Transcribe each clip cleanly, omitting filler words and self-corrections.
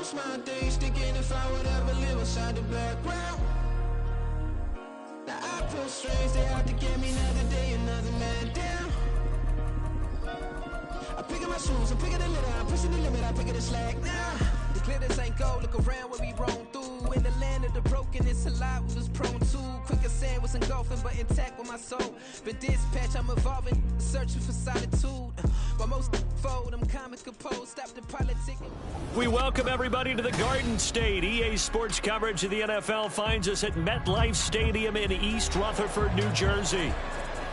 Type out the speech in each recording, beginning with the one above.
most my days thinking if I would ever live inside the background. Now I feel strange, they have to get me another day, another man down. I'm picking my shoes, I'm picking the litter, I'm pushing the limit, I'm picking the slack now. The glitters ain't gold, look around where we roam through. In the land of the broken, it's a lot we was prone to. Quicker sand was engulfing, but intact with my soul. But dispatch, I'm evolving, searching for solitude. But most fold, I'm comic composed, stop the politic. We welcome everybody to the Garden State. EA Sports coverage of the NFL finds us at MetLife Stadium in East Rutherford, New Jersey.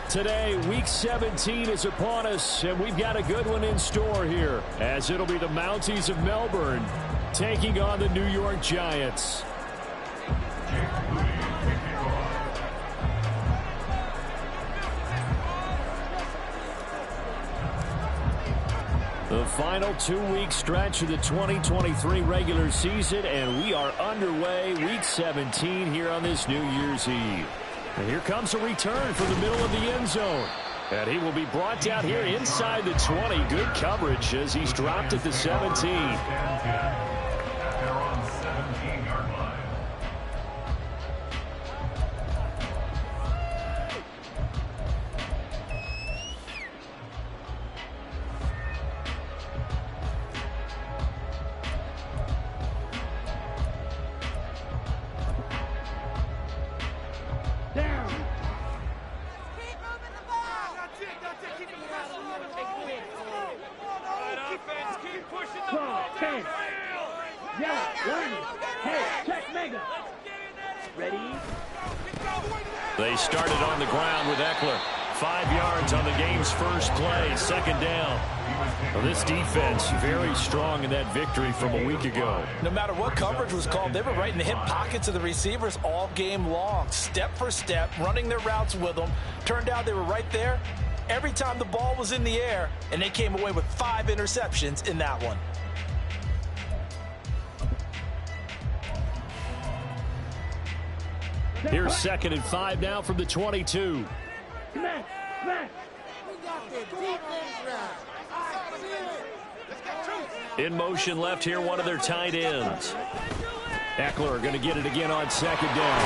Today, Week 17 is upon us, and we've got a good one in store here, as it'll be the Mounties of Melbourne taking on the New York Giants. The final 2-week stretch of the 2023 regular season, and we are underway, Week 17 here on this New Year's Eve. And here comes a return from the middle of the end zone. And he will be brought down here inside the 20. Good coverage as he's dropped at the 17. They started on the ground with Eckler. 5 yards on the game's first play, second down. Well, this defense very strong in that victory from a week ago. No matter what coverage was called, they were right in the hip pockets of the receivers all game long. Step for step, running their routes with them. Turned out they were right there every time the ball was in the air, and they came away with 5 interceptions in that one. Here's 2nd and 5 now from the 22. In motion left here, one of their tight ends. Eckler going to get it again on 2nd down.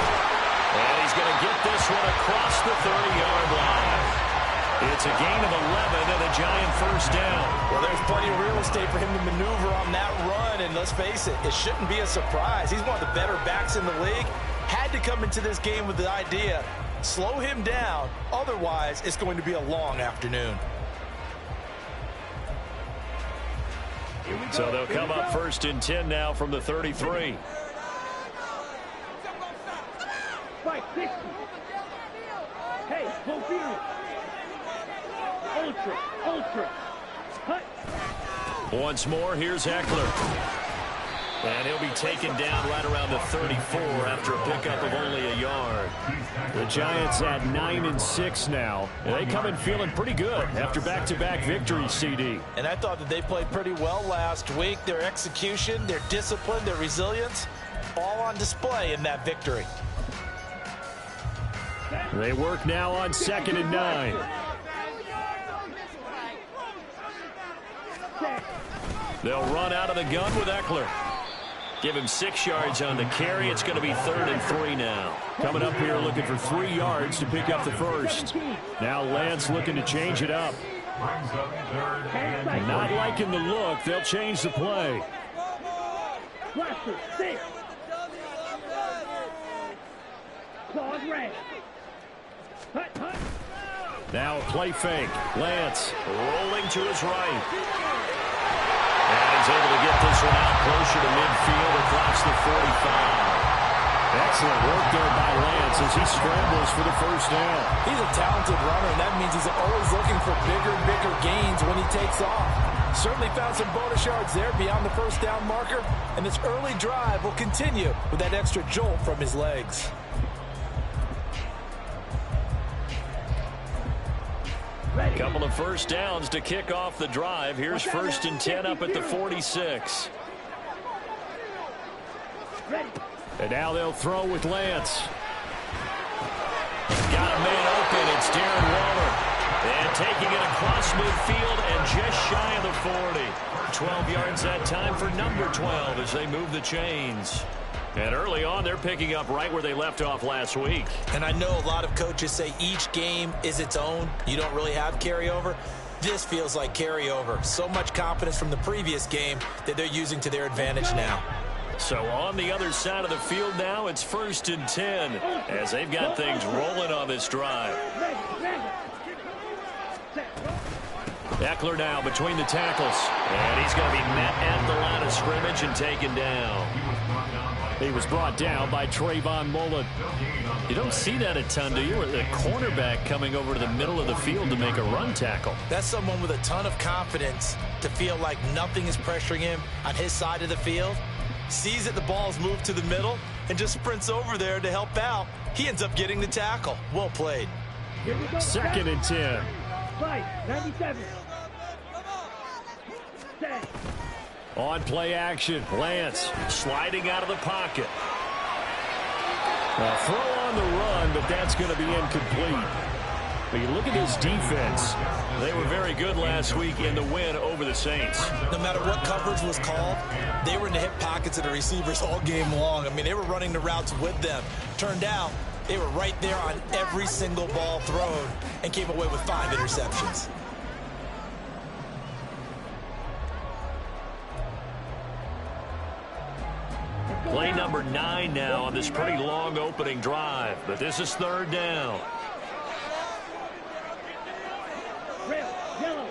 And he's going to get this one across the 30-yard line. It's a gain of 11 and a Giant first down. Well, there's plenty of real estate for him to maneuver on that run, and let's face it, it shouldn't be a surprise. He's one of the better backs in the league. Had to come into this game with the idea, slow him down, otherwise it's going to be a long afternoon. So they'll come up 1st and 10 now from the 33. Fight 60. Hey, coherent. Ultra. Cut. Once more, here's Eckler. And he'll be taken down right around the 34 after a pickup of only a yard. The Giants at 9-6 now. And they come in feeling pretty good after back-to-back victories, CD. And I thought that they played pretty well last week. Their execution, their discipline, their resilience, all on display in that victory. They work now on 2nd and 9. They'll run out of the gun with Eckler. Give him 6 yards on the carry. It's going to be 3rd and 3 now. Coming up here looking for 3 yards to pick up the first. Now Lance looking to change it up. Not liking the look. They'll change the play. Now a play fake. Lance rolling to his right. And he's able to get this one out closer to midfield across the 45. Excellent work there by Lance as he scrambles for the first down. He's a talented runner, and that means he's always looking for bigger and bigger gains when he takes off. Certainly found some bonus yards there beyond the first down marker, and this early drive will continue with that extra jolt from his legs. A couple of first downs to kick off the drive. Here's 1st and 10 up at the 46. And now they'll throw with Lance. Got a man open. It's Darren Waller. And taking it across midfield and just shy of the 40. 12 yards that time for number 12 as they move the chains. And early on, they're picking up right where they left off last week. And I know a lot of coaches say each game is its own. You don't really have carryover. This feels like carryover. So much confidence from the previous game that they're using to their advantage now. So on the other side of the field now, it's 1st and 10 as they've got things rolling on this drive. Eckler now between the tackles. And he's going to be met at the line of scrimmage and taken down. He was brought down by Trayvon Mullen. You don't see that a ton, do you? The cornerback coming over to the middle of the field to make a run tackle. That's someone with a ton of confidence to feel like nothing is pressuring him on his side of the field. Sees that the ball's moved to the middle and just sprints over there to help out. He ends up getting the tackle. Well played. 2nd and 10. Fight, 97. Set. On play action, Lance sliding out of the pocket. A throw on the run, but that's going to be incomplete. But you look at this defense. They were very good last week in the win over the Saints. No matter what coverage was called, they were in the hip pockets of the receivers all game long. I mean, they were running the routes with them. Turned out they were right there on every single ball thrown and came away with 5 interceptions. Play number 9 now on this pretty long opening drive. But this is 3rd down. Red, yellow.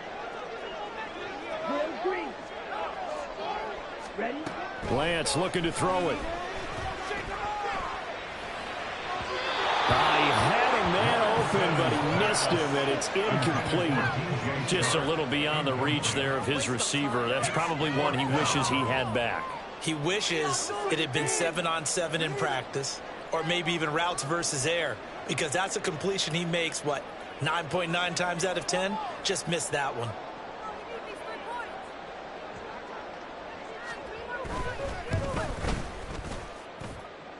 Blue, green. Ready? Lance looking to throw it. He had a man open, but he missed him, and it's incomplete. Just a little beyond the reach there of his receiver. That's probably one he wishes he had back. He wishes it had been 7-on-7 in practice, or maybe even routes versus air, because that's a completion he makes, 9.9 times out of 10? Just missed that one.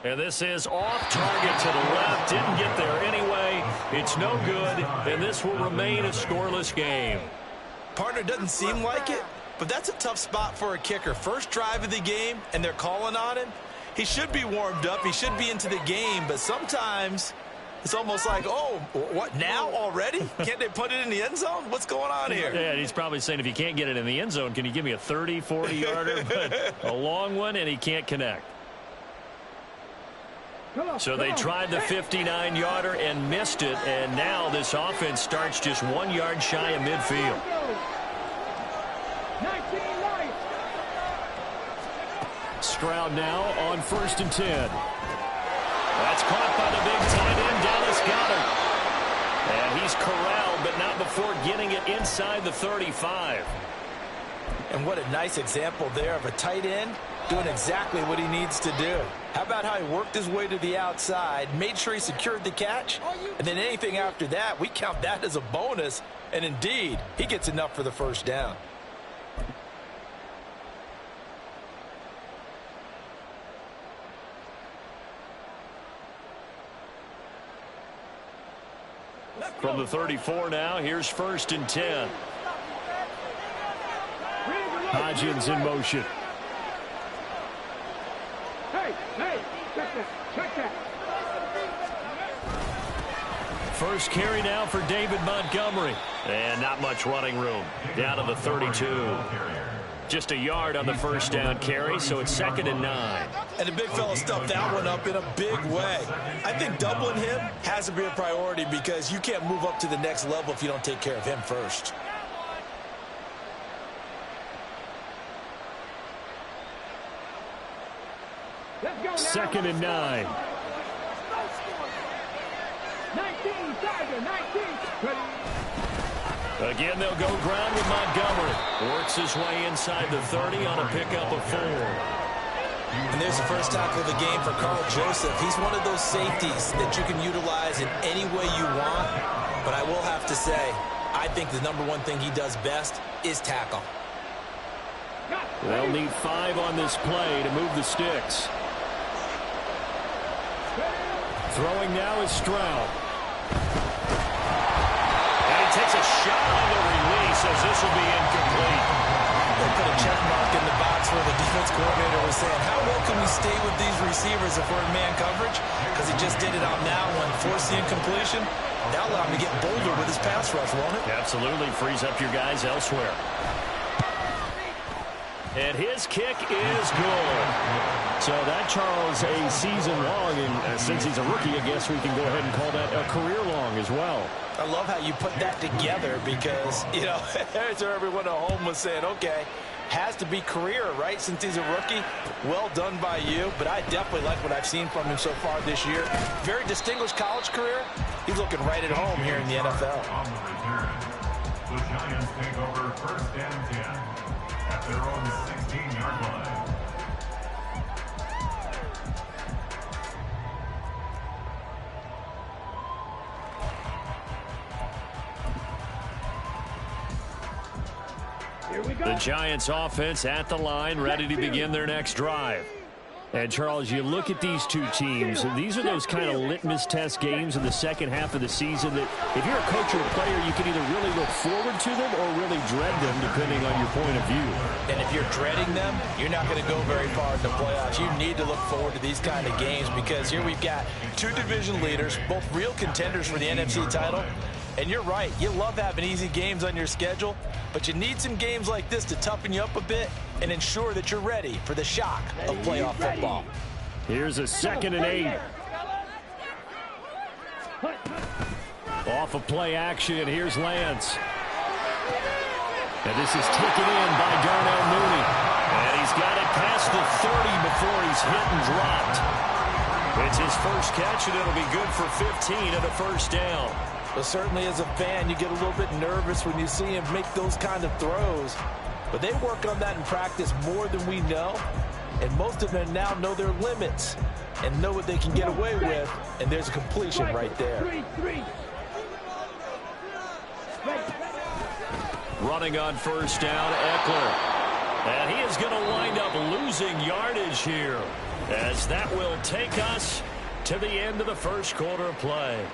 And this is off target to the left. Didn't get there anyway. It's no good, and this will remain a scoreless game. Partner, doesn't seem like it, but that's a tough spot for a kicker. First drive of the game, and they're calling on him. He should be warmed up. He should be into the game, but sometimes it's almost like, oh, what, now already? Can't they put it in the end zone? What's going on here? Yeah, and he's probably saying, if you can't get it in the end zone, can you give me a 30, 40-yarder? But a long one, and he can't connect. So they tried the 59-yarder and missed it, and now this offense starts just 1 yard shy of midfield. 19 light. Stroud now on 1st and 10. That's caught by the big tight end, Dallas Goedert. And he's corralled, but not before getting it inside the 35. And what a nice example there of a tight end doing exactly what he needs to do. How about how he worked his way to the outside, made sure he secured the catch, and then anything after that, we count that as a bonus. And indeed, he gets enough for the first down. From the 34 now, here's 1st and 10. Hodgins in motion. Hey, check that. First carry now for David Montgomery. And not much running room. Down to the 32. Just a yard on the first down carry, so it's 2nd and 9. And the big fella stuffed that one up in a big way. I think doubling him has to be a priority because you can't move up to the next level if you don't take care of him first. Let's go now. 2nd and 9. 19, Tiger, 19. Ready? Again, they'll go ground with Montgomery. Works his way inside the 30 on a pickup of 4. And there's the first tackle of the game for Carl Joseph. He's one of those safeties that you can utilize in any way you want. But I will have to say, I think the number one thing he does best is tackle. They'll need 5 on this play to move the sticks. Throwing now is Stroud. And he takes a shot on the release as this will be incomplete. They put a check mark in the box where the defense coordinator was saying, how well can we stay with these receivers if we're in man coverage? Because he just did it on that one, forced the incompletion. That'll allow him to get bolder with his pass rush, won't it? Absolutely, frees up your guys elsewhere. And his kick is good. So that, Charles, a season long, and since he's a rookie, I guess we can go ahead and call that a career long as well. I love how you put that together because, you know, there's where everyone at home was saying, okay, has to be career, right, since he's a rookie. Well done by you, but I definitely like what I've seen from him so far this year. Very distinguished college career. He's looking right at home here in the NFL. On the return, the Giants take over 1st and 10 at their own 16-yard line. Here we go. The Giants offense at the line, ready to begin their next drive. And, Charles, you look at these two teams, and these are those kind of litmus test games in the second half of the season that if you're a coach or a player, you can either really look forward to them or really dread them, depending on your point of view. And if you're dreading them, you're not going to go very far in the playoffs. You need to look forward to these kind of games because here we've got two division leaders, both real contenders for the NFC title. And you're right, you love having easy games on your schedule, but you need some games like this to toughen you up a bit and ensure that you're ready for the shock of playoff football. Here's a 2nd and 8. Off of play action, here's Lance. And this is taken in by Darnell Mooney. And he's got it past the 30 before he's hit and dropped. It's his first catch, and it'll be good for 15 and a first down. But certainly as a fan, you get a little bit nervous when you see him make those kind of throws. But they work on that in practice more than we know. And most of them now know their limits and know what they can get away with. And there's a completion right there. Running on first down, Eckler. And he is going to wind up losing yardage here, as that will take us to the end of the first quarter of play.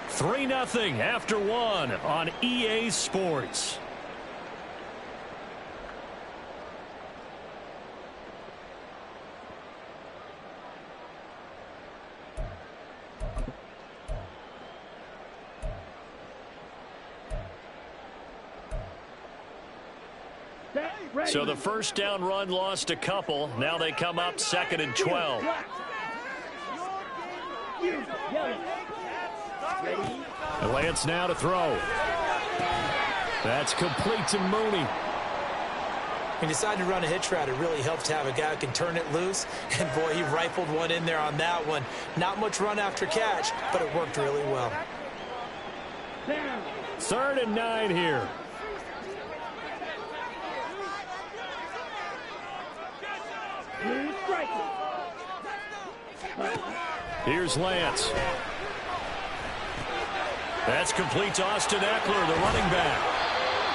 3-0 after 1 on EA Sports. So the first down run lost a couple. Now they come up 2nd and 12. And Lance now to throw. That's complete to Mooney. He decided to run a hitch route. It really helps to have a guy who can turn it loose. And, boy, he rifled one in there on that one. Not much run after catch, but it worked really well. 3rd and 9 here. Here's Lance. That's complete to Austin Eckler, the running back.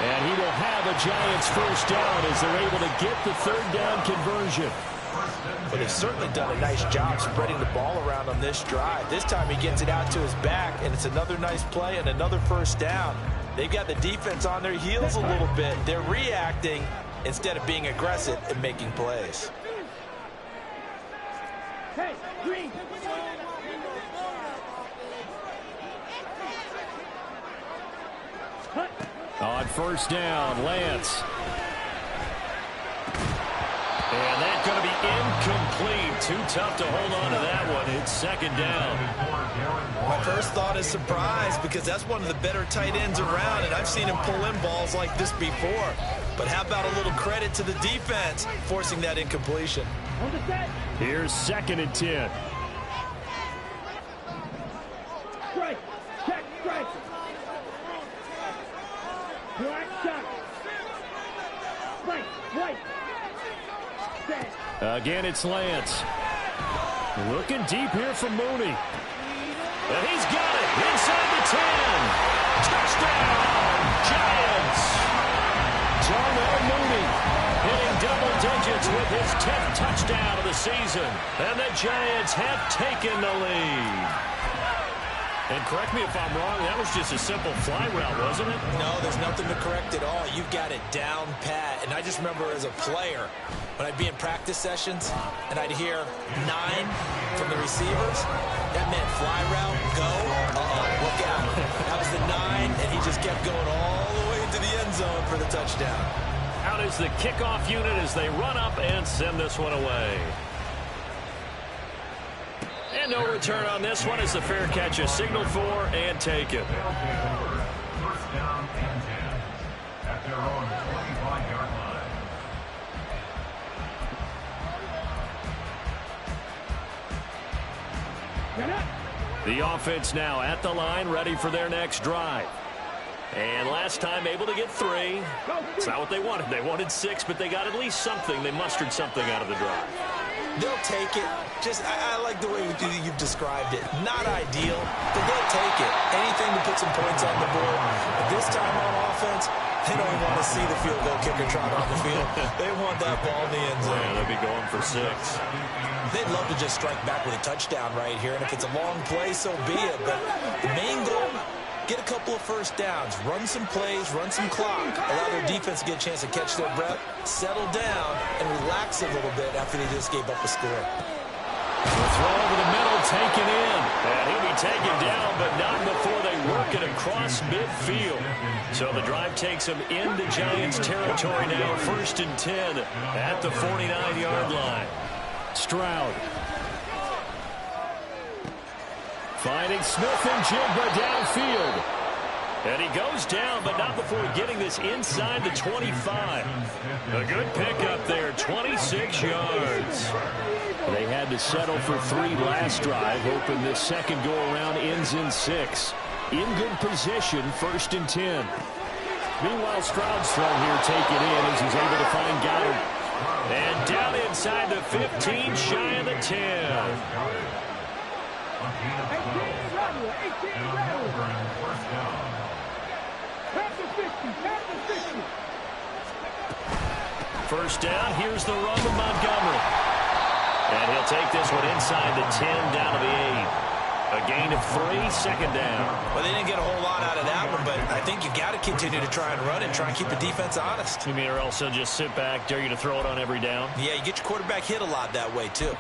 And he will have a Giants first down as they're able to get the 3rd down conversion. But they've certainly done a nice job spreading the ball around on this drive. This time he gets it out to his back, and it's another nice play and another first down. They've got the defense on their heels a little bit. They're reacting instead of being aggressive and making plays. Hey, green. On first down, Lance. And that's going to be incomplete. Too tough to hold on to that one. It's 2nd down. My first thought is surprise because that's one of the better tight ends around, and I've seen him pull in balls like this before. But how about a little credit to the defense forcing that incompletion? Here's 2nd and 10. Strike. Check. Strike. Black shot. Right. Right. Again, it's Lance. Looking deep here for Mooney. And he's got it inside the 10. Touchdown, Giants. Darnell Mooney hitting double digits with his 10th touchdown of the season. And the Giants have taken the lead. And correct me if I'm wrong, that was just a simple fly route, wasn't it? No, there's nothing to correct at all. You've got it down pat. And I just remember as a player, when I'd be in practice sessions and I'd hear 9 from the receivers, that meant fly route, go, look out. That was the 9, and he just kept going all the way into the end zone for the touchdown. Out is the kickoff unit as they run up and send this one away. And no return on this one as the fair catch is signaled for and taken. First down and 10 at their own 25-yard line. The offense now at the line, ready for their next drive. And last time able to get 3. It's not what they wanted. They wanted 6, but they got at least something. They mustered something out of the drive. They'll take it. I like the way you've described it. Not ideal, but they'll take it. Anything to put some points on the board. But this time on offense, they don't want to see the field goal kicker trot on the field. They want that ball in the end zone. Yeah, they'll be going for 6. They'd love to just strike back with a touchdown right here. And if it's a long play, so be it. But the main goal, get a couple of first downs, run some plays, run some clock, allow their defense to get a chance to catch their breath, settle down, and relax a little bit after they just gave up a score. The throw over the middle, taken in. And he'll be taken down, but not before they work it across midfield. So the drive takes them into Giants territory now. 1st and 10 at the 49-yard line. Stroud. Finding Smith and Jigba downfield. And he goes down, but not before getting this inside the 25. A good pickup there, 26 yards. They had to settle for 3 last drive, hoping this second go-around ends in 6. In good position, 1st and 10. Meanwhile, Stroud's throw here taken in as he's able to find Goddard. And down inside the 15, shy of the 10. First down, here's the run with Montgomery. And he'll take this one inside the 10, down to the 8. A gain of 3, second down. Well, they didn't get a whole lot out of that one, but I think you got to continue to try and run and try and keep the defense honest. You mean or else they'll just sit back, dare you to throw it on every down? Yeah, you get your quarterback hit a lot that way, too.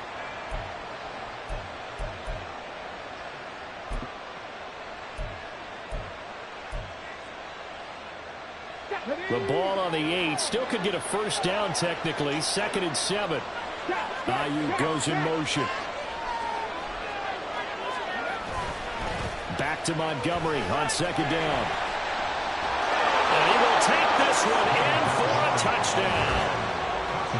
The ball on the 8. Still could get a first down technically. 2nd and 7. Ayuk goes in motion. Back to Montgomery on 2nd down. And he will take this one in for a touchdown.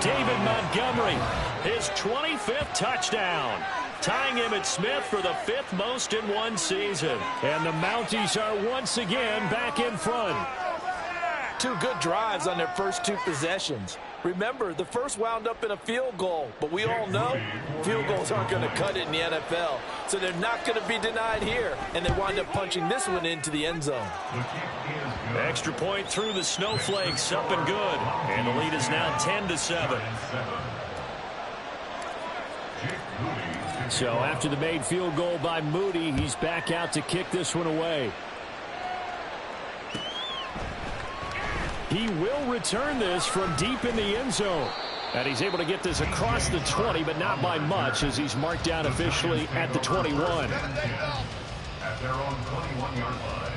David Montgomery, his 25th touchdown. Tying Emmitt Smith for the 5th most in one season. And the Mounties are once again back in front. 2 good drives on their first 2 possessions. Remember, the first wound up in a field goal, but we all know field goals aren't going to cut it in the NFL, so they're not going to be denied here, and they wind up punching this one into the end zone. Extra point through the snowflakes, up and good, and the lead is now 10-7. So after the made field goal by Moody, he's back out to kick this one away. He will return this from deep in the end zone. And he's able to get this across the 20, but not by much, as he's marked down officially at the 21. At their own 21-yard line.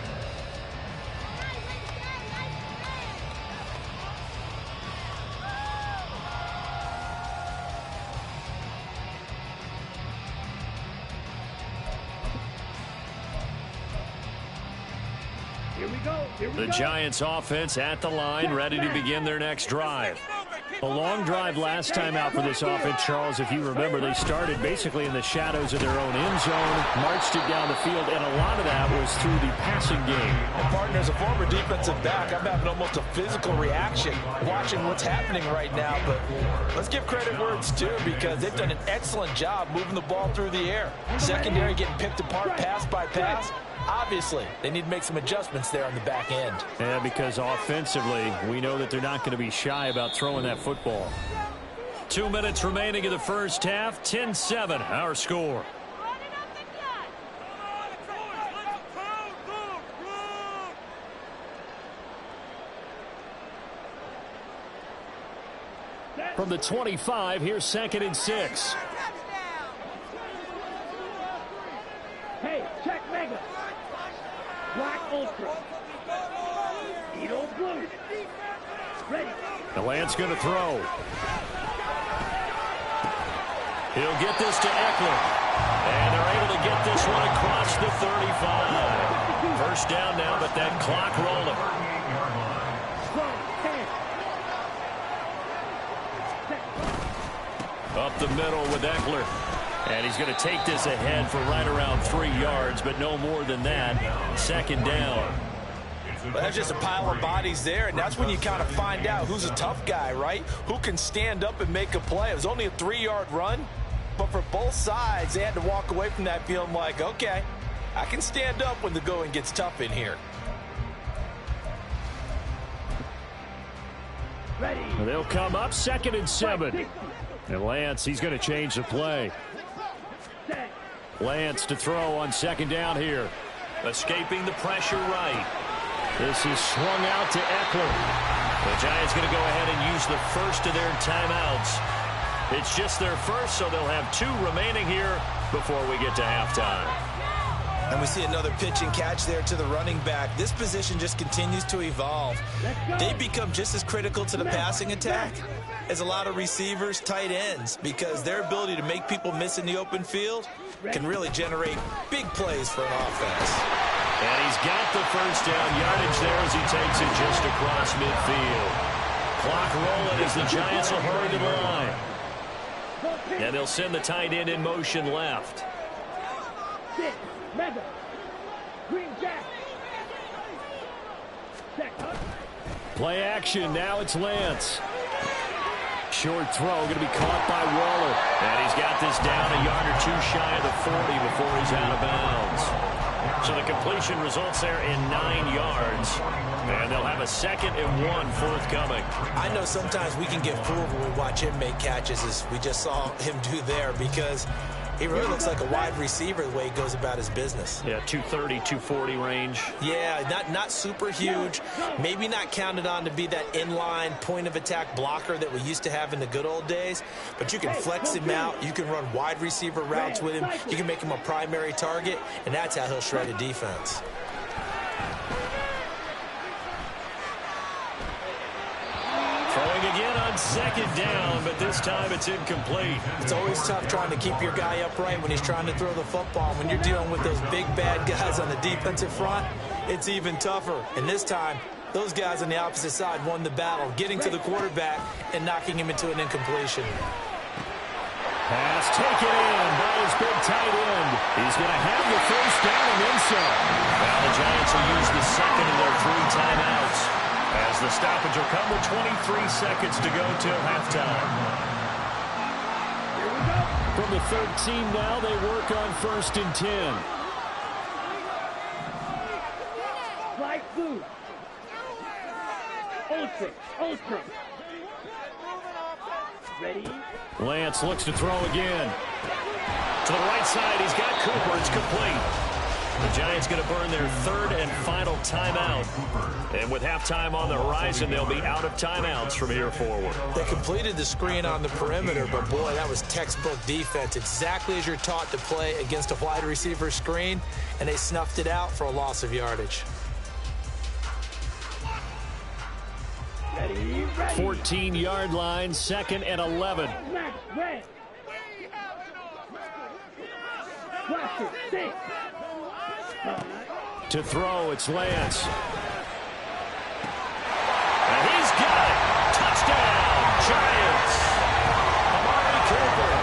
The Giants offense at the line, ready to begin their next drive. A long drive last time out for this offense, Charles. If you remember, they started basically in the shadows of their own end zone, marched it down the field, and a lot of that was through the passing game. And partner, as a former defensive back, I'm having almost a physical reaction watching what's happening right now. But let's give credit where it's due, because they've done an excellent job moving the ball through the air. Secondary getting picked apart pass by pass. Obviously, they need to make some adjustments there on the back end. Yeah, because offensively, we know that they're not going to be shy about throwing that football. 2 minutes remaining in the first half. 10-7, our score. from the 25. Here's 2nd and 6. Hey, check mega. Black ultra. Edo blue. Ready. The Lance going to throw. He'll get this to Eckler. And they're able to get this one across the 35. First down now, but that clock rolling. Up the middle with Eckler. And he's going to take this ahead for right around 3 yards, but no more than that. 2nd down. Well, that's just a pile of bodies there, and that's when you kind of find out who's a tough guy, right? Who can stand up and make a play. It was only a 3-yard run, but for both sides, they had to walk away from that feeling like, okay, I can stand up when the going gets tough in here. Ready. They'll come up 2nd and 7. And Lance, he's going to change the play. Lance to throw on 2nd down here. Escaping the pressure right. This is swung out to Eckler. The Giants going to go ahead and use the first of their timeouts. It's just their first, so they'll have 2 remaining here before we get to halftime. And we see another pitch and catch there to the running back. This position just continues to evolve. They become just as critical to the passing attack as a lot of receivers, tight ends, because their ability to make people miss in the open field can really generate big plays for an offense. And he's got the first down yardage there as he takes it just across midfield. Clock rolling as the Giants will hurry to the line. And they'll send the tight end in motion left. Mega. Green Jack. Play action. Now it's Lance. Short throw going to be caught by Waller. And he's got this down a yard or 2 shy of the 40 before he's out of bounds. So the completion results there in 9 yards. And they'll have a 2nd and 1 forthcoming. I know sometimes we can get fooled when we watch him make catches, as we just saw him do there, because he really looks like a wide receiver the way he goes about his business. Yeah, 230, 240 range. Yeah, not super huge. Maybe not counted on to be that inline point-of-attack blocker that we used to have in the good old days. But you can flex him out. You can run wide receiver routes with him. You can make him a primary target, and that's how he'll shred a defense. Throwing again on 2nd down, but this time it's incomplete. It's always tough trying to keep your guy upright when he's trying to throw the football. When you're dealing with those big, bad guys on the defensive front, it's even tougher. And this time, those guys on the opposite side won the battle, getting to the quarterback and knocking him into an incompletion. Pass taken in by his big tight end. He's going to have the first down and then some. Now the Giants will use the 2nd of their 3 timeouts, as the stoppage will come with 23 seconds to go till halftime. From the 13 now, they work on 1st and 10. Light blue. Ultra. Ready. Lance looks to throw again. To the right side, he's got Cooper. It's complete. The Giants going to burn their 3rd and final timeout. And with halftime on the horizon, they'll be out of timeouts from here forward. They completed the screen on the perimeter, but boy, that was textbook defense. Exactly as you're taught to play against a wide receiver screen, and they snuffed it out for a loss of yardage. Ready. 14-yard line, 2nd and 11. Max, red. Flasher, 6. To throw, it's Lance. And he's got it. Touchdown, Giants. Amari Cooper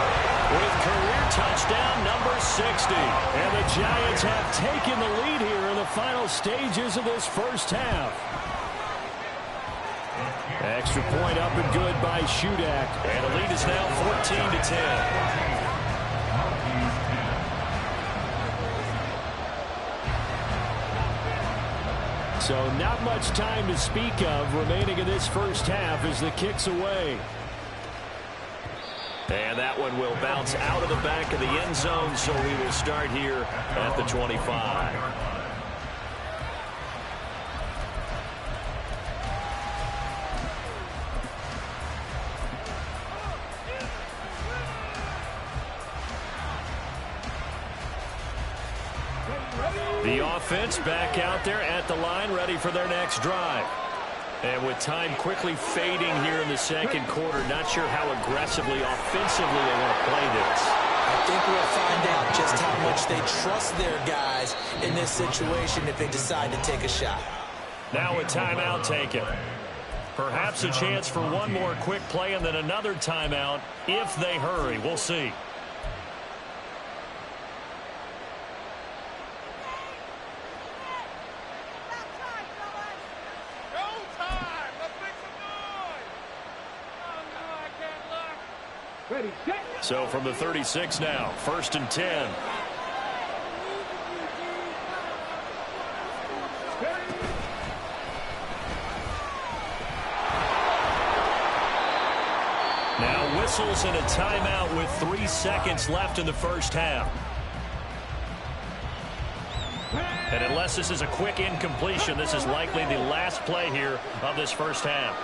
with career touchdown number 60. And the Giants have taken the lead here in the final stages of this first half. Extra point up and good by Shudak. And the lead is now 14-10. So not much time to speak of remaining in this first half as the kick's away. And that one will bounce out of the back of the end zone, so we will start here at the 25. The offense back out there at the line, ready for their next drive. And with time quickly fading here in the second quarter, not sure how aggressively, offensively they want to play this. I think we'll find out just how much they trust their guys in this situation if they decide to take a shot. Now a timeout taken. Perhaps a chance for one more quick play and then another timeout if they hurry. We'll see. Ready, set. So from the 36 now, 1st and 10. Now whistles and a timeout with 3 seconds left in the first half. And unless this is a quick incompletion, this is likely the last play here of this first half.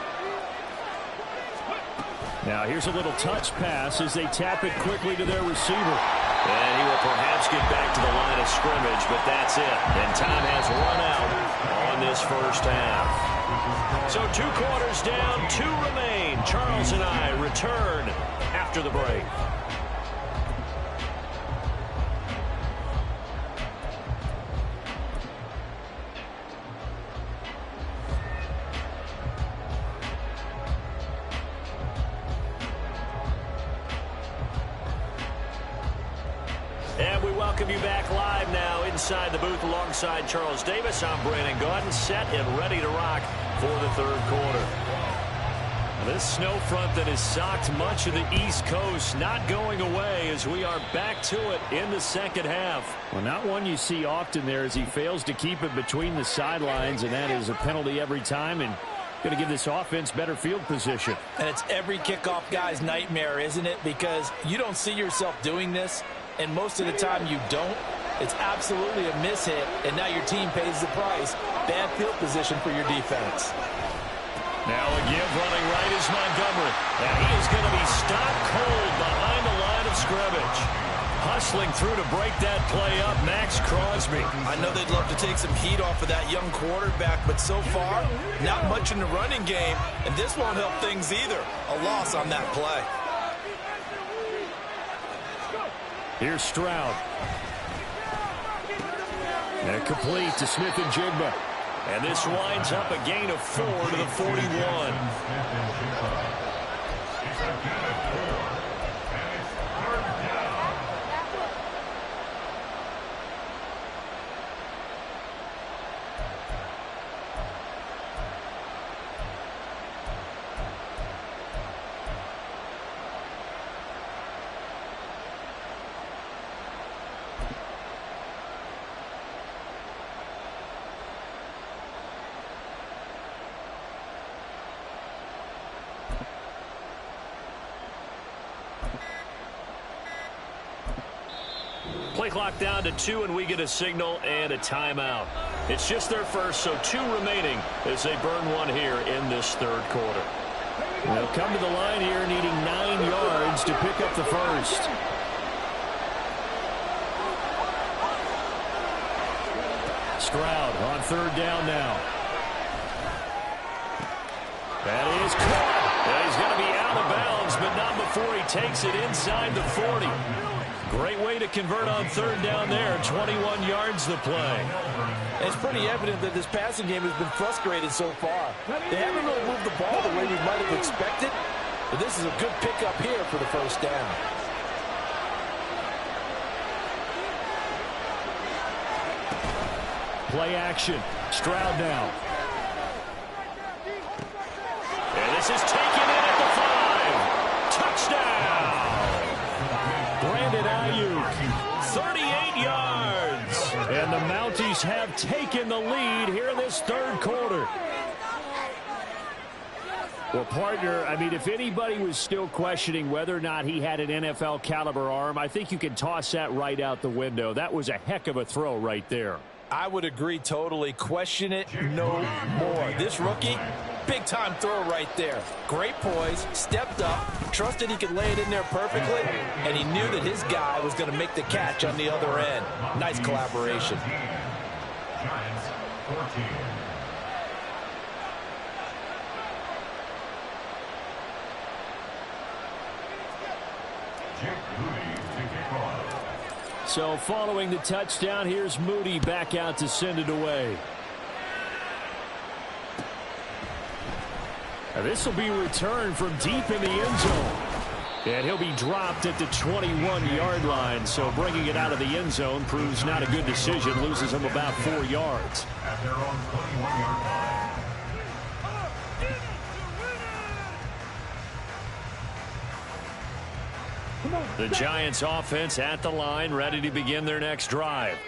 Now here's a little touch pass as they tap it quickly to their receiver. And he will perhaps get back to the line of scrimmage, but that's it. And time has run out on this first half. So 2 quarters down, 2 remain. Charles and I return after the break. And we welcome you back live now inside the booth alongside Charles Davis. I'm Brandon Gaudin, set and ready to rock for the third quarter. This snow front that has socked much of the East Coast not going away as we are back to it in the second half. Well, not one you see often there as he fails to keep it between the sidelines, and that is a penalty every time and going to give this offense better field position. And it's every kickoff guy's nightmare, isn't it? Because you don't see yourself doing this, and most of the time you don't. It's absolutely a mishit, and now your team pays the price. Bad field position for your defense. Now a give running right is Montgomery. And he is going to be stopped cold behind the line of scrimmage. Hustling through to break that play up, Max Crosby. I know they'd love to take some heat off of that young quarterback, but so far, not much in the running game, and this won't help things either. A loss on that play. Here's Stroud. And complete to Smith and Jigba. And this winds up a gain of 4 to the 41. Play clock down to 2, and we get a signal and a timeout. It's just their first, so 2 remaining as they burn one here in this third quarter. They'll come to the line here needing 9 yards to pick up the first. Stroud on 3rd down now. That is caught. And he's going to be out of bounds, but not before he takes it inside the 40. Great way to convert on 3rd down there. 21 yards the play. It's pretty evident that this passing game has been frustrated so far. They haven't really moved the ball the way we might have expected, but this is a good pickup here for the first down. Play action. Stroud now. And this is taken in at the 5. Touchdown! Brandon Ayuk, 38 yards. And the Mounties have taken the lead here in this third quarter. Well, partner, I mean, if anybody was still questioning whether or not he had an NFL caliber arm, I think you can toss that right out the window. That was a heck of a throw right there. I would agree totally. Question it no more. This rookie, Big-time throw right there. Great poise, stepped up, trusted he could lay it in there perfectly, and he knew that his guy was going to make the catch on the other end. Nice collaboration. Giants 14. So following the touchdown, here's Moody back out to send it away. Now this will be returned from deep in the end zone. And he'll be dropped at the 21-yard line. So bringing it out of the end zone proves not a good decision. Loses him about 4 yards. At their own 21-yard line. The Giants offense at the line, ready to begin their next drive.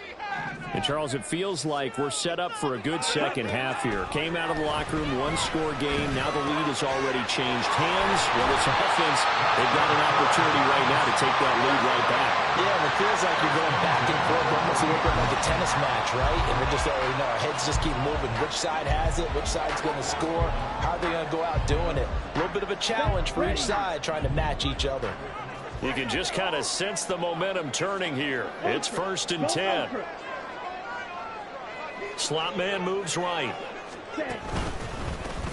And Charles, it feels like we're set up for a good second half here. Came out of the locker room, one-score game. Now the lead has already changed hands. Well, this offense, they've got an opportunity right now to take that lead right back. Yeah, and it feels like you're going back and forth, almost a little bit like a tennis match, right? And we're just already know our heads just keep moving. Which side has it? Which side's going to score? How are they going to go out doing it? A little bit of a challenge for each side, trying to match each other. You can just kind of sense the momentum turning here. It's 1st and 10. Slot man moves right.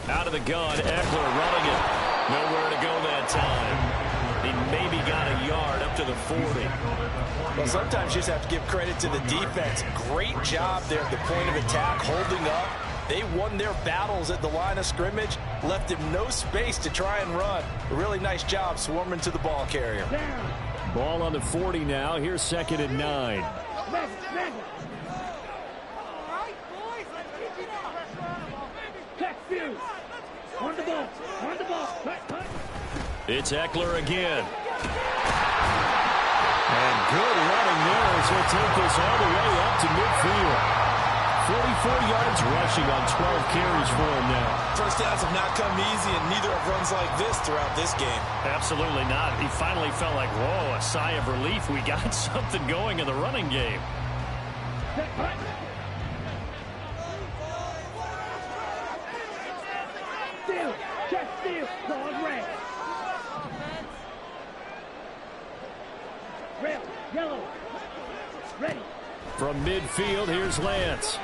Out of the gun, Eckler running it. Nowhere to go that time. He maybe got a yard up to the 40. Well, sometimes you just have to give credit to the defense. Great job there at the point of attack, holding up. They won their battles at the line of scrimmage, left him no space to try and run. A really nice job swarming to the ball carrier. Ball on the 40 now. Here's 2nd and 9. It's Eckler again. And good running there as he'll take this all the way up to midfield. 44 yards rushing on 12 carries for him now. First downs have not come easy, and neither have runs like this throughout this game. Absolutely not. He finally felt like, whoa, a sigh of relief. We got something going in the running game. Steal, check steal, dog red. Red, yellow, ready. From midfield, here's Lance.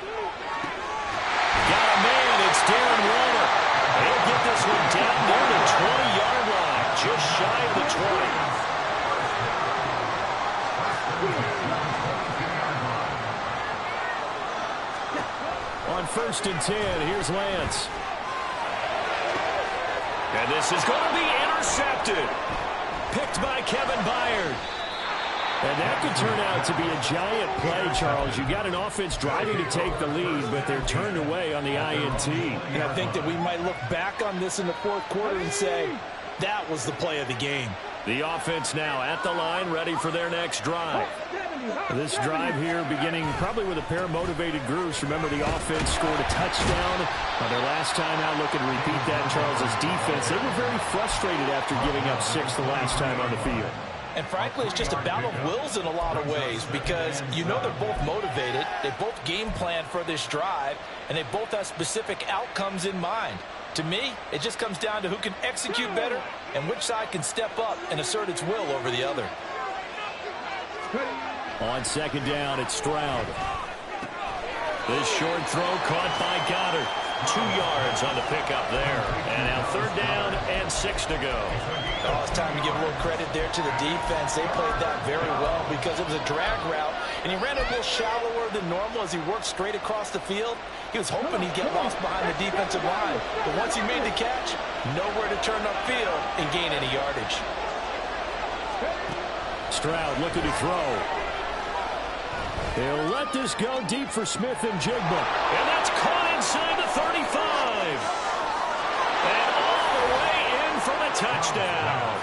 Got a man, it's Darren Waller. He'll get this one down near the 20-yard line, just shy of the 20. On 1st and 10, here's Lance. And this is going to be intercepted. Picked by Kevin Byard. And that could turn out to be a giant play, Charles. You got an offense driving to take the lead, but they're turned away on the INT. And I think that we might look back on this in the 4th quarter and say, that was the play of the game. The offense now at the line, ready for their next drive. This drive here beginning probably with a pair of motivated groups. Remember, the offense scored a touchdown on their last time out. Looking to repeat that. Charles's defense, they were very frustrated after giving up 6 the last time on the field. And frankly, it's just a battle of wills in a lot of ways, because you know they're both motivated, they both game plan for this drive, and they both have specific outcomes in mind. To me, it just comes down to who can execute better and which side can step up and assert its will over the other. On 2nd down, it's Stroud. This short throw caught by Goddard. 2 yards on the pickup there. And now 3rd down and 6 to go. Oh, it's time to give a little credit there to the defense. They played that very well because it was a drag route, and he ran a little shallower than normal as he worked straight across the field. He was hoping he'd get lost behind the defensive line, but once he made the catch, nowhere to turn upfield and gain any yardage. Stroud looking to throw. They'll let this go deep for Smith and Jigba. And that's caught inside the 35. And all the way in for the touchdown.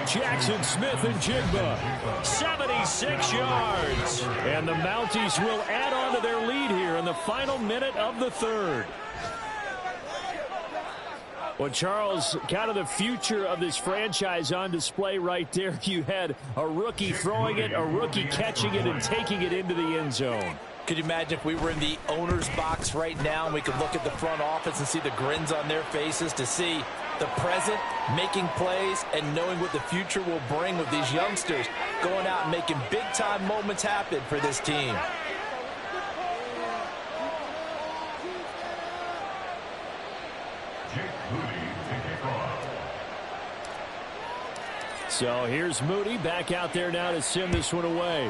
Jackson Smith and Jigba, 76 yards. And the Mounties will add on to their lead here in the final minute of the 3rd. Well, Charles, kind of the future of this franchise on display right there. You had a rookie throwing it, a rookie catching it, and taking it into the end zone. Could you imagine if we were in the owner's box right now and we could look at the front office and see the grins on their faces, to see the present making plays and knowing what the future will bring with these youngsters going out and making big-time moments happen for this team. So here's Moody back out there now to send this one away.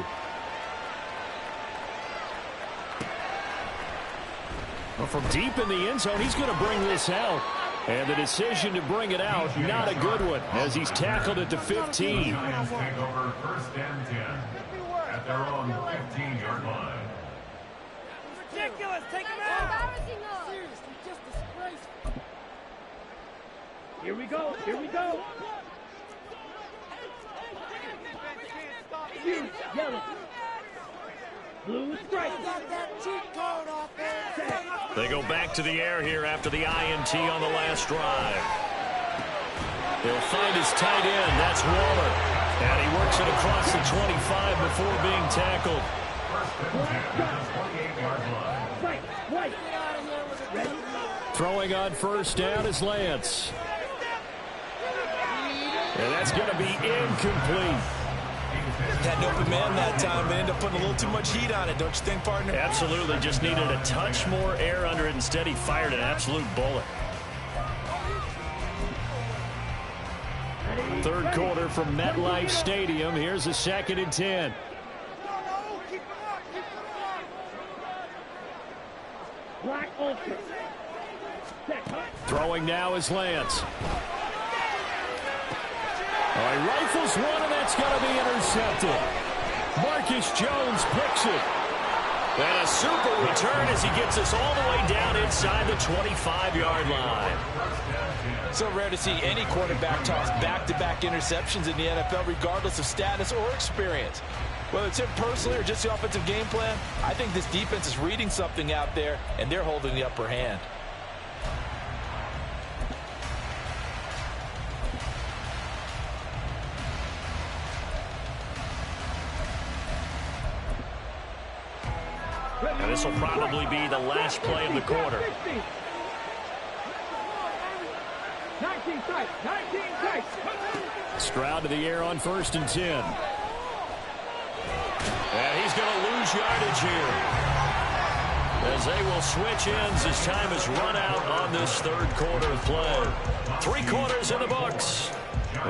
Well, from deep in the end zone, he's going to bring this out. And the decision to bring it out, not a good one, as he's tackled at the 15. Giants take over 1st and 10 at their own 15-yard line. Ridiculous! Take him out! Seriously, just disgraceful. Here we go. Here we go. Huge yellow. Blue strike. They go back to the air here after the INT on the last drive. He'll find his tight end. That's Waller. And he works it across the 25 before being tackled. Throwing on first down is Lance. And that's going to be incomplete. Had an open man that time, but ended up putting a little too much heat on it, don't you think, partner? Absolutely. Just needed a touch more air under it. Instead, he fired an absolute bullet. Third quarter from MetLife Stadium. Here's a 2nd and 10. Black Ultra. Throwing now is Lance. Oh, he rifles one, and that's going to be intercepted. Marcus Jones picks it. And a super return as he gets us all the way down inside the 25-yard line. So rare to see any quarterback toss back-to-back interceptions in the NFL, regardless of status or experience. Whether it's him personally or just the offensive game plan, I think this defense is reading something out there, and they're holding the upper hand. And this will probably be the last play of the quarter. 19 tight. 19 tight. Stroud to the air on 1st and 10. And he's going to lose yardage here, as they will switch ends as time has run out on this third quarter of play. 3 quarters in the books.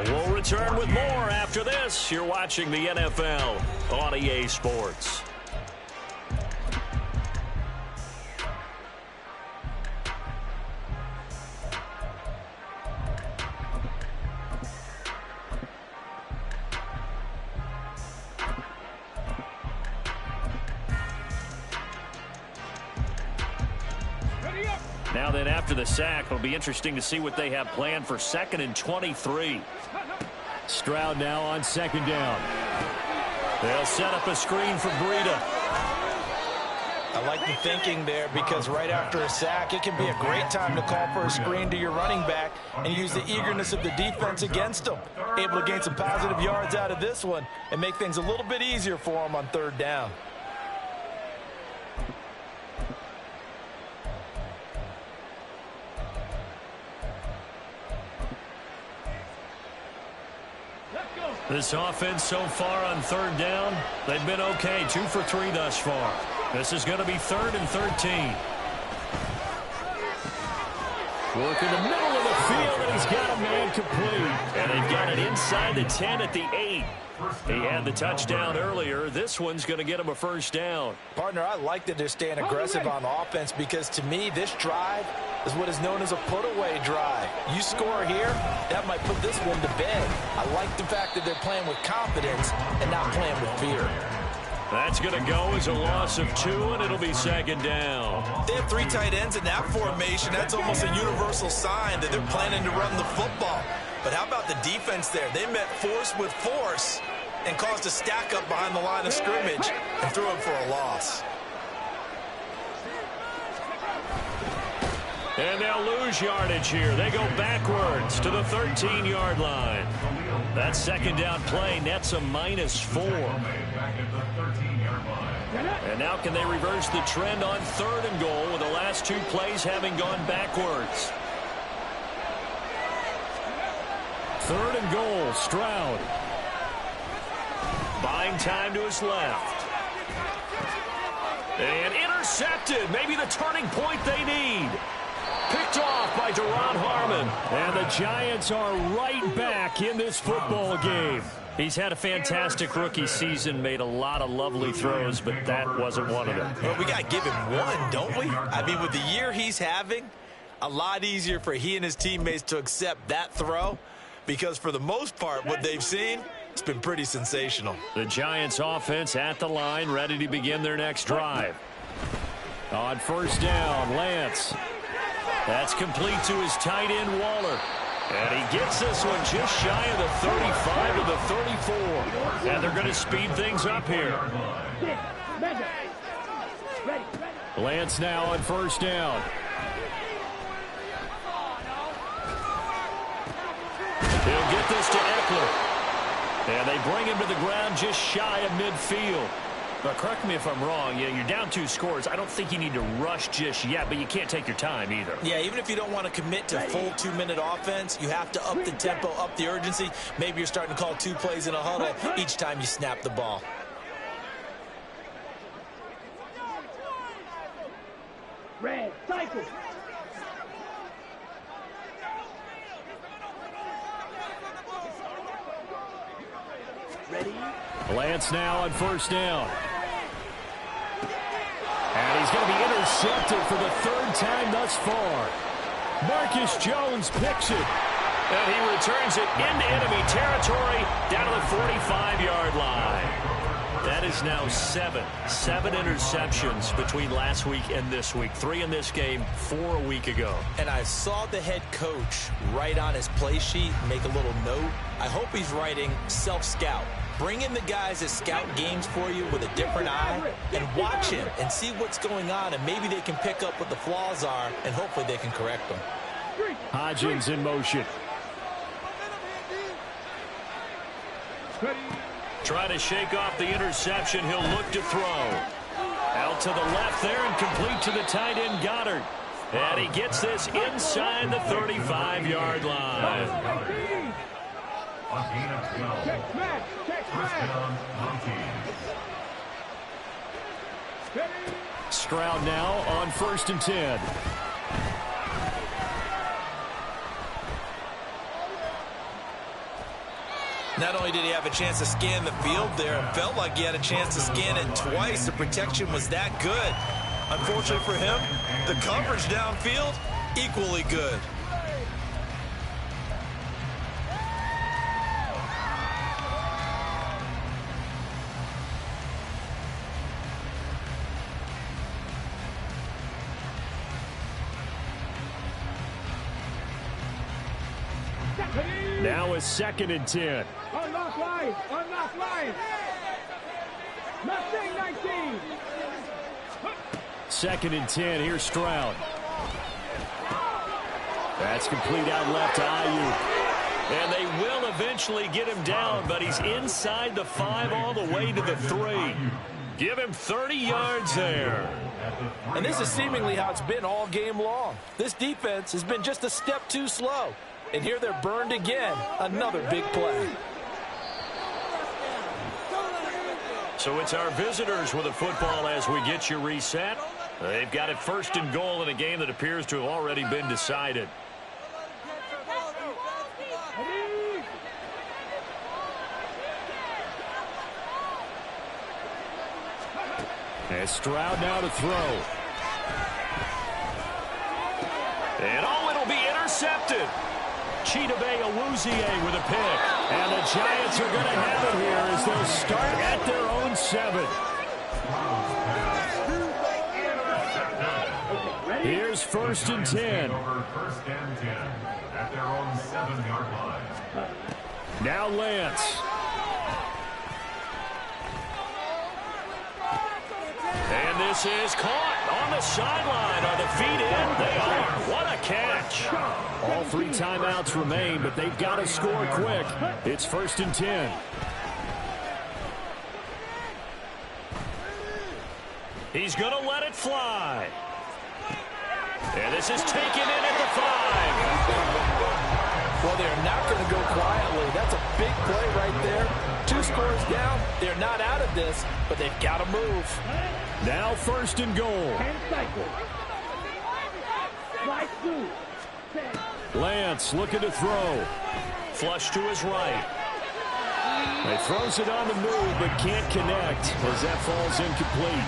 We'll return with more after this. You're watching the NFL on EA Sports. Now then, after the sack, it'll be interesting to see what they have planned for 2nd and 23. Stroud now on 2nd down. They'll set up a screen for Breida. I like the thinking there, because right after a sack, it can be a great time to call for a screen to your running back and use the eagerness of the defense against them. Able to gain some positive yards out of this one and make things a little bit easier for them on 3rd down. This offense so far on 3rd down, they've been okay. 2 for 3 thus far. This is going to be 3rd and 13. Work in the middle of the field, and he's got a man complete. And they've got it inside the 10 at the 8. He had the touchdown earlier. This one's going to get him a 1st down. Partner, I like that they're staying aggressive on offense, because to me, this drive is what is known as a put-away drive. You score here, that might put this one to bed. I like the fact that they're playing with confidence and not playing with fear. That's going to go as a loss of 2, and it'll be 2nd down. They have 3 tight ends in that formation. That's almost a universal sign that they're planning to run the football. But how about the defense there? They met force with force and caused a stack up behind the line of scrimmage and threw him for a loss. And they'll lose yardage here. They go backwards to the 13-yard line. That 2nd down play nets a -4. Back at the 13-yard line. And now can they reverse the trend on 3rd and goal with the last 2 plays having gone backwards? 3rd and goal, Stroud. Buying time to his left. And intercepted. Maybe the turning point they need. Picked off by Deron Harmon. And the Giants are right back in this football game. He's had a fantastic rookie season, made a lot of lovely throws, but that wasn't one of them. Well, we got to give him one, don't we? I mean, with the year he's having, a lot easier for he and his teammates to accept that throw, because for the most part, what they've seen, it's been pretty sensational. The Giants offense at the line, ready to begin their next drive. On 1st down, Lance. That's complete to his tight end, Waller. And he gets this one just shy of the 35 to the 34. And they're going to speed things up here. Lance now on 1st down. He'll get this to Eckler. And they bring him to the ground just shy of midfield. But correct me if I'm wrong, you're down 2 scores. I don't think you need to rush just yet, but you can't take your time either. Yeah, even if you don't want to commit to full 2-minute offense, you have to up the tempo, up the urgency. Maybe you're starting to call 2 plays in a huddle each time you snap the ball. Red, cycle. Ready? Lance now on 1st down. And he's going to be intercepted for the 3rd time thus far. Marcus Jones picks it. And he returns it into enemy territory down to the 45-yard line. That is now 7 interceptions between last week and this week. 3 in this game, 4 a week ago. And I saw the head coach write on his play sheet, make a little note. I hope he's writing self-scout. Bring in the guys that scout games for you with a different eye and watch him and see what's going on, and maybe they can pick up what the flaws are, and hopefully they can correct them. Hodgins in motion. Trying to shake off the interception. He'll look to throw. Out to the left there and complete to the tight end, Goddard. And he gets this inside the 35-yard line. On gain of 12. First down, Mounties. Stroud now on 1st and 10. Not only did he have a chance to scan the field there, it felt like he had a chance to scan it twice. The protection was that good. Unfortunately for him, the coverage downfield, equally good. Now a 2nd and 10. Unlock line. Unlock line. Mustang 19. 2nd and 10. Here's Stroud. That's complete out left to Ayuk. And they will eventually get him down, but he's inside the 5 all the way to the 3. Give him 30 yards there. And this is seemingly how it's been all game long. This defense has been just a step too slow. And here they're burned again. Another big play. So it's our visitors with the football as we get you reset. They've got it 1st and goal in a game that appears to have already been decided. And Stroud now to throw. And it'll be intercepted. Chidobe Awuzie with a pick. And the Giants are going to have it here as they'll start at their own 7. Here's 1st and 10. First and 10 at their own 7-yard line. Now Lance. And this is caught on the sideline. Are the feet in? They are. What a catch. All 3 timeouts remain, but they've got to score quick. It's 1st and 10. He's going to let it fly. And this is taken in at the 5. Well, they're not going to go quietly. That's a big play right there. 2 scores down. They're not out of this, but they've got to move. Now 1st and goal. Lance looking to throw. Flush to his right. He throws it on the move, but can't connect as that falls incomplete.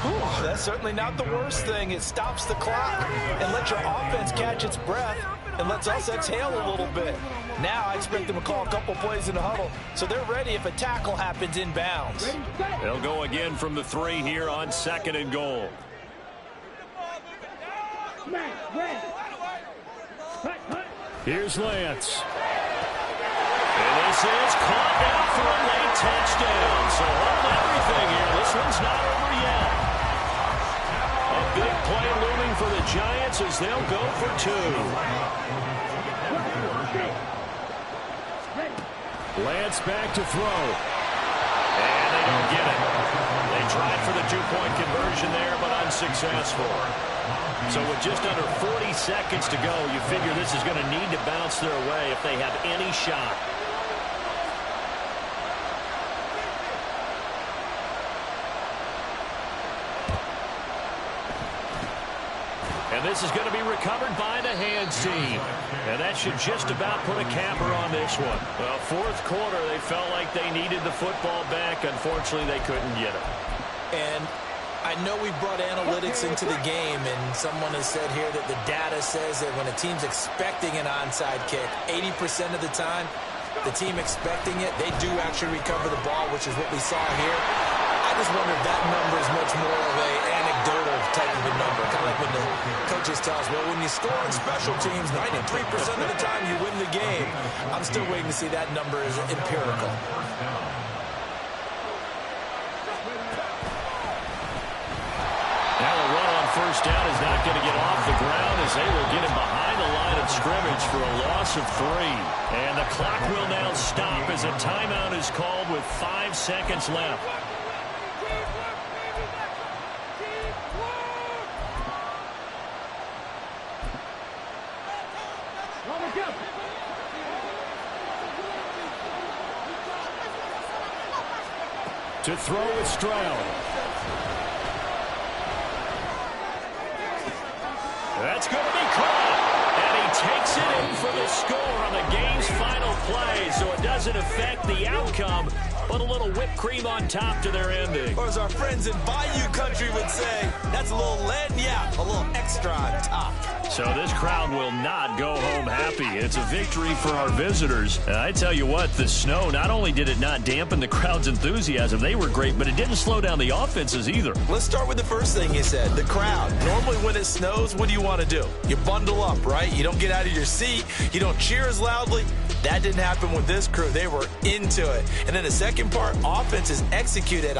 Ooh, that's certainly not the worst thing. It stops the clock and lets your offense catch its breath and lets us exhale a little bit. Now I expect them to call a couple plays in the huddle, so they're ready if a tackle happens inbounds. They'll go again from the 3 here on 2nd and goal. Here's Lance. And this is caught down for a late touchdown. So hold everything here. This one's not over yet. A big play looming for the Giants as they'll go for 2. Lance back to throw. And they don't get it. They tried for the 2-point conversion there, but unsuccessful. So with just under 40 seconds to go, you figure this is going to need to bounce their way if they have any shot. And this is going to be recovered by the hands team. And that should just about put a capper on this one. Well, 4th quarter, they felt like they needed the football back. Unfortunately, they couldn't get it. And I know we brought analytics into the game, and someone has said here that the data says that when a team's expecting an onside kick, 80% of the time, the team expecting it, they do actually recover the ball, which is what we saw here. I just wonder if that number is much more of an anecdotal type of a number, kind of like when the coaches tell us, well, when you score on special teams, 93% of the time you win the game. I'm still waiting to see that number is empirical. Now a run on 1st down is not going to get off the ground as they will get him behind the line of scrimmage for a loss of 3. And the clock will now stop as a timeout is called with 5 seconds left. To throw with Stroud. That's going to be caught. And he takes it in for the score on the game's final play. So it doesn't affect the outcome, but a little whipped cream on top to their ending. Or as our friends in Bayou Country would say, that's a little a little extra on top. So this crowd will not go home happy. It's a victory for our visitors. And I tell you what, the snow, not only did it not dampen the crowd's enthusiasm, they were great, but it didn't slow down the offenses either. Let's start with the first thing you said, the crowd. Normally when it snows, what do you want to do? You bundle up, right? You don't get out of your seat. You don't cheer as loudly. That didn't happen with this crew. They were into it. And then the second part, offense is executed